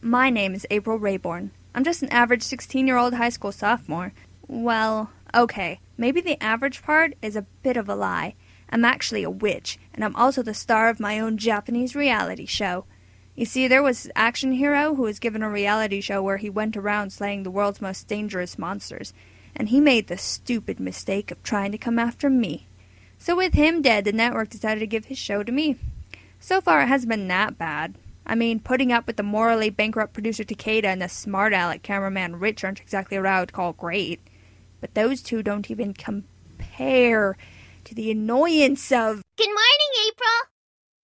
My name is April Rayborn. I'm just an average 16-year-old high school sophomore. Well, okay, maybe the average part is a bit of a lie. I'm actually a witch, and I'm also the star of my own Japanese reality show. You see, there was an action hero who was given a reality show where he went around slaying the world's most dangerous monsters, and he made the stupid mistake of trying to come after me. So with him dead, the network decided to give his show to me. So far, it hasn't been that bad. I mean, putting up with the morally bankrupt producer Takeda and the smart-aleck cameraman Rich aren't exactly what I would call great. But those two don't even compare to the annoyance of... Good morning, April!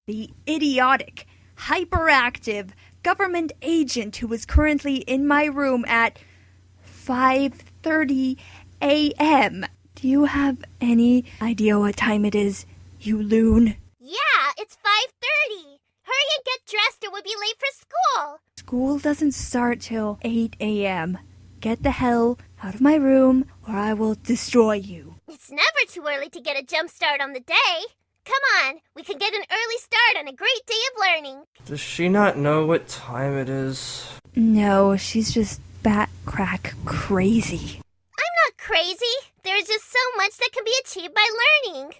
The idiotic, hyperactive government agent who is currently in my room at 5:30 a.m. Do you have any idea what time it is, you loon? Yeah, it's 5:30. Hurry and get dressed or we'll be late for school. School doesn't start till 8 a.m. Get the hell out of my room or I will destroy you. It's never too early to get a jump start on the day. Come on, we can get an early start on a great day of learning. Does she not know what time it is? No, she's just bat-crack crazy. I'm not crazy. There's just so much that can be achieved by learning.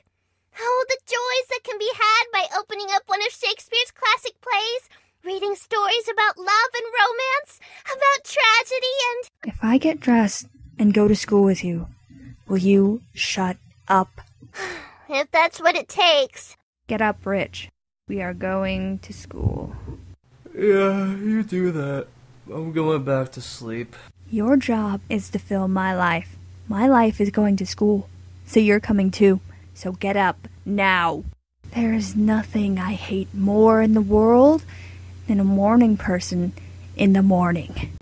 Oh, the joys that can be had by opening up one of Shakespeare's classic plays, reading stories about love and romance, about tragedy and... If I get dressed and go to school with you, will you shut up? If that's what it takes. Get up, Rich. We are going to school. Yeah, you do that. I'm going back to sleep. Your job is to fill my life. My life is going to school. So you're coming too. So get up now. There is nothing I hate more in the world than a morning person in the morning.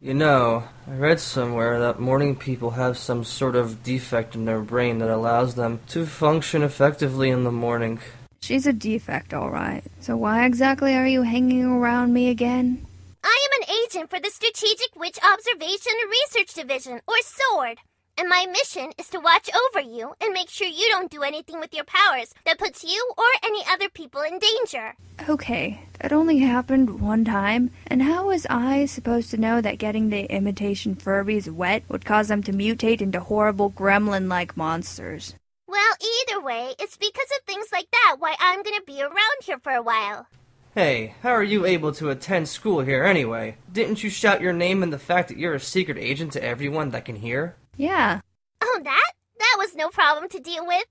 You know, I read somewhere that morning people have some sort of defect in their brain that allows them to function effectively in the morning. She's a defect, all right. So why exactly are you hanging around me again? I am an agent for the Strategic Witch Observation and Research Division, or S.W.O.R.D. And my mission is to watch over you and make sure you don't do anything with your powers that puts you or any other people in danger. Okay, that only happened one time, and how was I supposed to know that getting the imitation Furbies wet would cause them to mutate into horrible gremlin-like monsters? Well, either way, it's because of things like that why I'm gonna be around here for a while. Hey, how are you able to attend school here anyway? Didn't you shout your name and the fact that you're a secret agent to everyone that can hear? Yeah. Oh, that was no problem to deal with.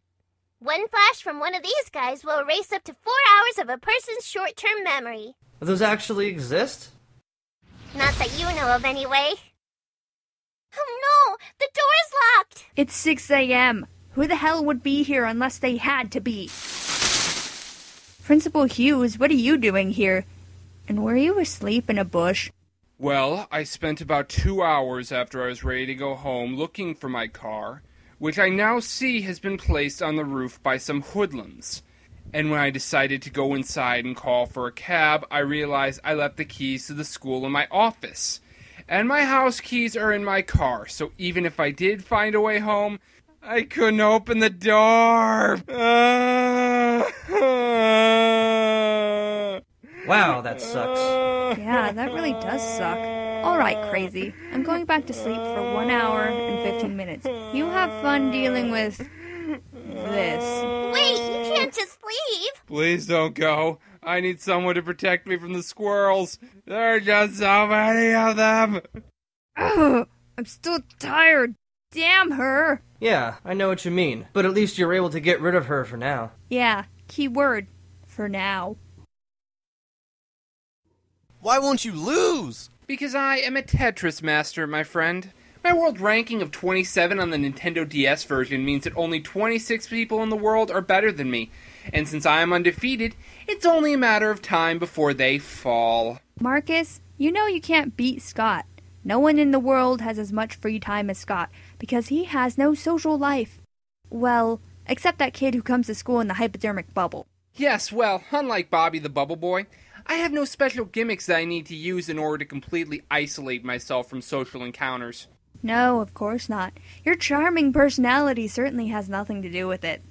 One flash from one of these guys will erase up to 4 hours of a person's short-term memory. Those actually exist? Not that you know of, anyway. Oh no, the door's locked! It's 6 a.m. Who the hell would be here unless they had to be? Principal Hughes, what are you doing here? And were you asleep in a bush? Well, I spent about 2 hours after I was ready to go home looking for my car, which I now see has been placed on the roof by some hoodlums. And when I decided to go inside and call for a cab, I realized I left the keys to the school in my office. And my house keys are in my car, so even if I did find a way home, I couldn't open the door. Wow, that sucks. Yeah, that really does suck. Alright, crazy. I'm going back to sleep for 1 hour and 15 minutes. You have fun dealing with this. Wait, you can't just leave. Please don't go. I need someone to protect me from the squirrels. There are just so many of them. Ugh, I'm still tired. Damn her. Yeah, I know what you mean. But at least you're able to get rid of her for now. Yeah, key word. For now. Why won't you lose? Because I am a Tetris master, my friend. My world ranking of 27 on the Nintendo DS version means that only 26 people in the world are better than me. And since I am undefeated, it's only a matter of time before they fall. Marcus, you know you can't beat Scott. No one in the world has as much free time as Scott, because he has no social life. Well, except that kid who comes to school in the hypodermic bubble. Yes, well, unlike Bobby the Bubble Boy, I have no special gimmicks that I need to use in order to completely isolate myself from social encounters. No, of course not. Your charming personality certainly has nothing to do with it.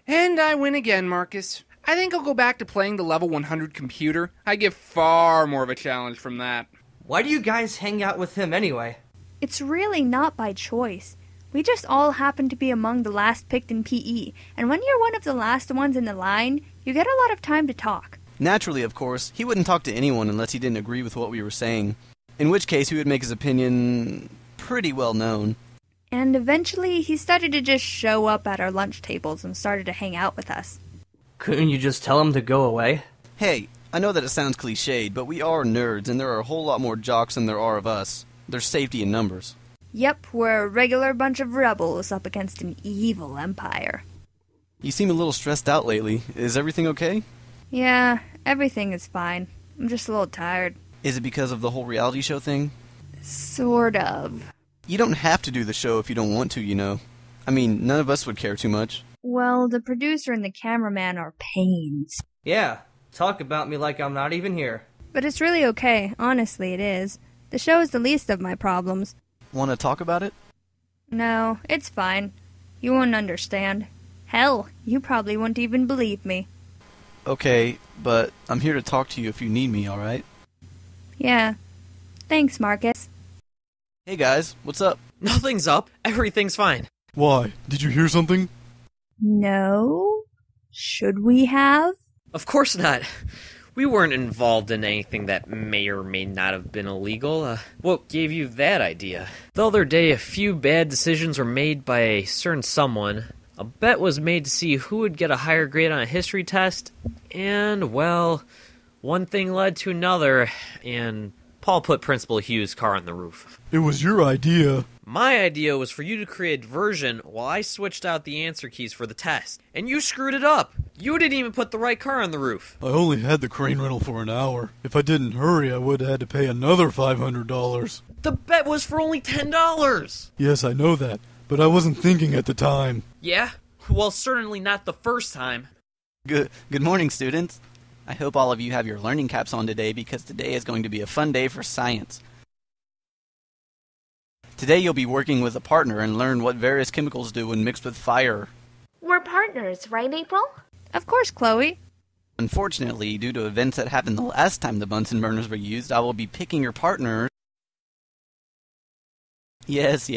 And I win again, Marcus. I think I'll go back to playing the level 100 computer. I get far more of a challenge from that. Why do you guys hang out with him anyway? It's really not by choice. We just all happen to be among the last picked in PE, and when you're one of the last ones in the line, you get a lot of time to talk. Naturally, of course, he wouldn't talk to anyone unless he didn't agree with what we were saying, in which case he would make his opinion pretty well known. And eventually, he started to just show up at our lunch tables and started to hang out with us. Couldn't you just tell him to go away? Hey, I know that it sounds cliched, but we are nerds, and there are a whole lot more jocks than there are of us. There's safety in numbers. Yep, we're a regular bunch of rebels up against an evil empire. You seem a little stressed out lately. Is everything okay? Yeah, everything is fine. I'm just a little tired. Is it because of the whole reality show thing? Sort of. You don't have to do the show if you don't want to, you know. I mean, none of us would care too much. Well, the producer and the cameraman are pains. Yeah, talk about me like I'm not even here. But it's really okay. Honestly, it is. The show is the least of my problems. Want to talk about it? No, it's fine. You won't understand. Hell, you probably won't even believe me. Okay, but I'm here to talk to you if you need me, alright? Yeah. Thanks, Marcus. Hey guys, what's up? Nothing's up. Everything's fine. Why? Did you hear something? No? Should we have? Of course not. We weren't involved in anything that may or may not have been illegal. What gave you that idea? The other day, a few bad decisions were made by a certain someone. A bet was made to see who would get a higher grade on a history test. And, well, one thing led to another, and Paul put Principal Hughes' car on the roof. It was your idea. My idea was for you to create a diversion while I switched out the answer keys for the test. And you screwed it up. You didn't even put the right car on the roof. I only had the crane rental for an hour. If I didn't hurry, I would have had to pay another $500. The bet was for only $10. Yes, I know that, but I wasn't thinking at the time. Yeah? Well, certainly not the first time. Good morning, students. I hope all of you have your learning caps on today because today is going to be a fun day for science. Today you'll be working with a partner and learn what various chemicals do when mixed with fire. We're partners, right, April? Of course, Chloe. Unfortunately, due to events that happened the last time the Bunsen burners were used, I will be picking your partner. Yes,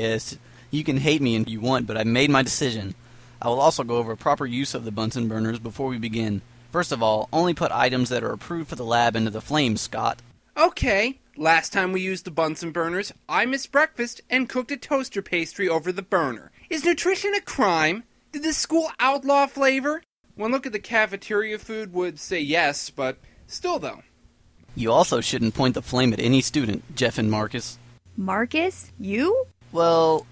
you can hate me if you want, but I've made my decision. I will also go over proper use of the Bunsen burners before we begin. First of all, only put items that are approved for the lab into the flames, Scott. Okay, last time we used the Bunsen burners, I missed breakfast and cooked a toaster pastry over the burner. Is nutrition a crime? Did the school outlaw flavor? One look at the cafeteria food would say yes, but still though. You also shouldn't point the flame at any student, Jeff and Marcus. Marcus? You? Well,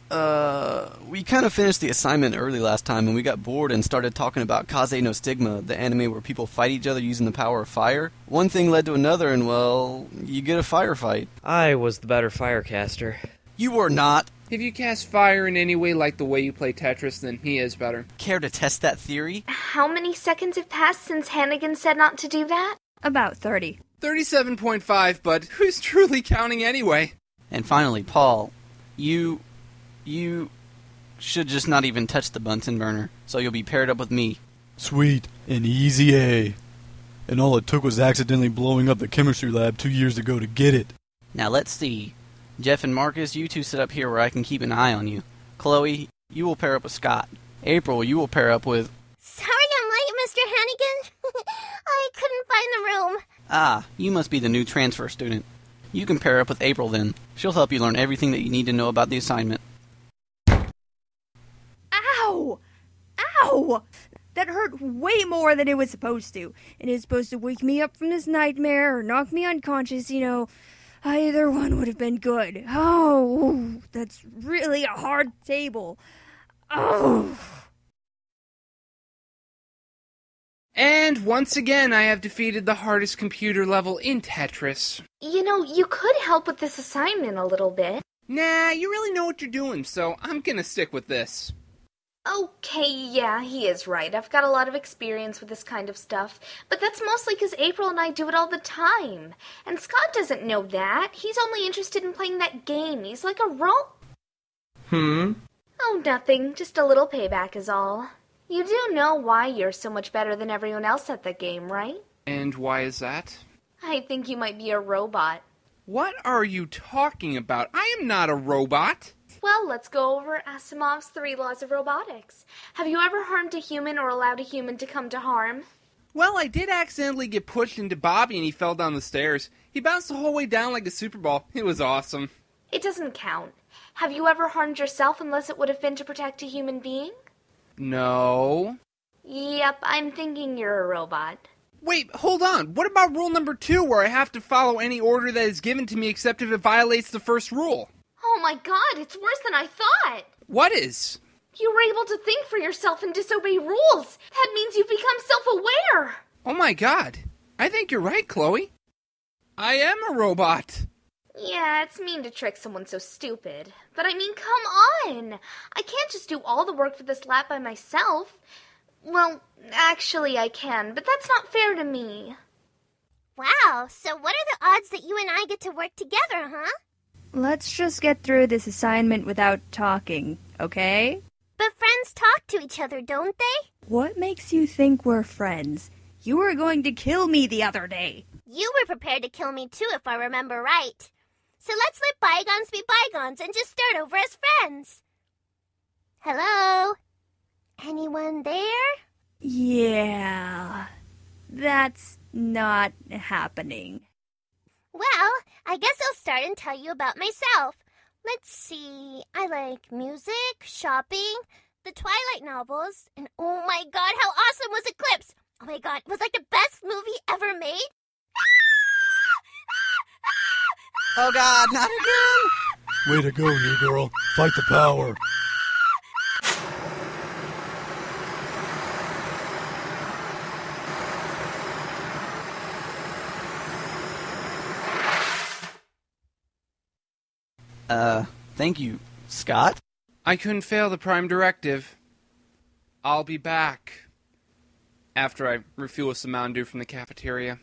we kind of finished the assignment early last time and we got bored and started talking about Kaze no Stigma, the anime where people fight each other using the power of fire. One thing led to another and, well, you get a firefight. I was the better firecaster. You were not. If you cast fire in any way like the way you play Tetris, then he is better. Care to test that theory? How many seconds have passed since Hannigan said not to do that? About 30. 37.5, but who's truly counting anyway? And finally, Paul, you should just not even touch the Bunsen burner, so you'll be paired up with me. Sweet and easy A. And all it took was accidentally blowing up the chemistry lab 2 years ago to get it. Now let's see. Jeff and Marcus, you two sit up here where I can keep an eye on you. Chloe, you will pair up with Scott. April, you will pair up with... Sorry I'm late, Mr. Hannigan. I couldn't find the room. Ah, you must be the new transfer student. You can pair up with April then. She'll help you learn everything that you need to know about the assignment. Ow! Ow! That hurt way more than it was supposed to. It is supposed to wake me up from this nightmare or knock me unconscious, you know. Either one would have been good. Oh, that's really a hard table. Oh. And once again, I have defeated the hardest computer level in Tetris. You know, you could help with this assignment a little bit. Nah, you really know what you're doing, so I'm gonna stick with this. Okay, yeah, he is right. I've got a lot of experience with this kind of stuff. But that's mostly because April and I do it all the time. And Scott doesn't know that. He's only interested in playing that game. He's like a Hmm? Oh, nothing. Just a little payback is all. You do know why you're so much better than everyone else at the game, right? And why is that? I think you might be a robot. What are you talking about? I am not a robot. Well, let's go over Asimov's 3 laws of robotics. Have you ever harmed a human or allowed a human to come to harm? Well, I did accidentally get pushed into Bobby and he fell down the stairs. He bounced the whole way down like a Super Ball. It was awesome. It doesn't count. Have you ever harmed yourself unless it would have been to protect a human being? No. Yep, I'm thinking you're a robot. Wait, hold on. What about rule number 2 where I have to follow any order that is given to me except if it violates the first rule? Oh my god, it's worse than I thought! What is? You were able to think for yourself and disobey rules! That means you've become self-aware! Oh my god. I think you're right, Chloe. I am a robot. Yeah, it's mean to trick someone so stupid. But I mean, come on! I can't just do all the work for this lab by myself. Well, actually I can, but that's not fair to me. Wow, so what are the odds that you and I get to work together, huh? Let's just get through this assignment without talking, okay? But friends talk to each other, don't they? What makes you think we're friends? You were going to kill me the other day. You were prepared to kill me too, if I remember right. So let's let bygones be bygones and just start over as friends. Hello? Anyone there? Yeah, that's not happening. Well, I guess I'll start and tell you about myself. Let's see, I like music, shopping, the Twilight novels, and oh my god, how awesome was Eclipse! Oh my god, it was like the best movie ever made. Oh god, not again! Way to go, new girl. Fight the power. Thank you, Scott. I couldn't fail the Prime Directive. I'll be back. After I refuel some Mountain Dew from the cafeteria.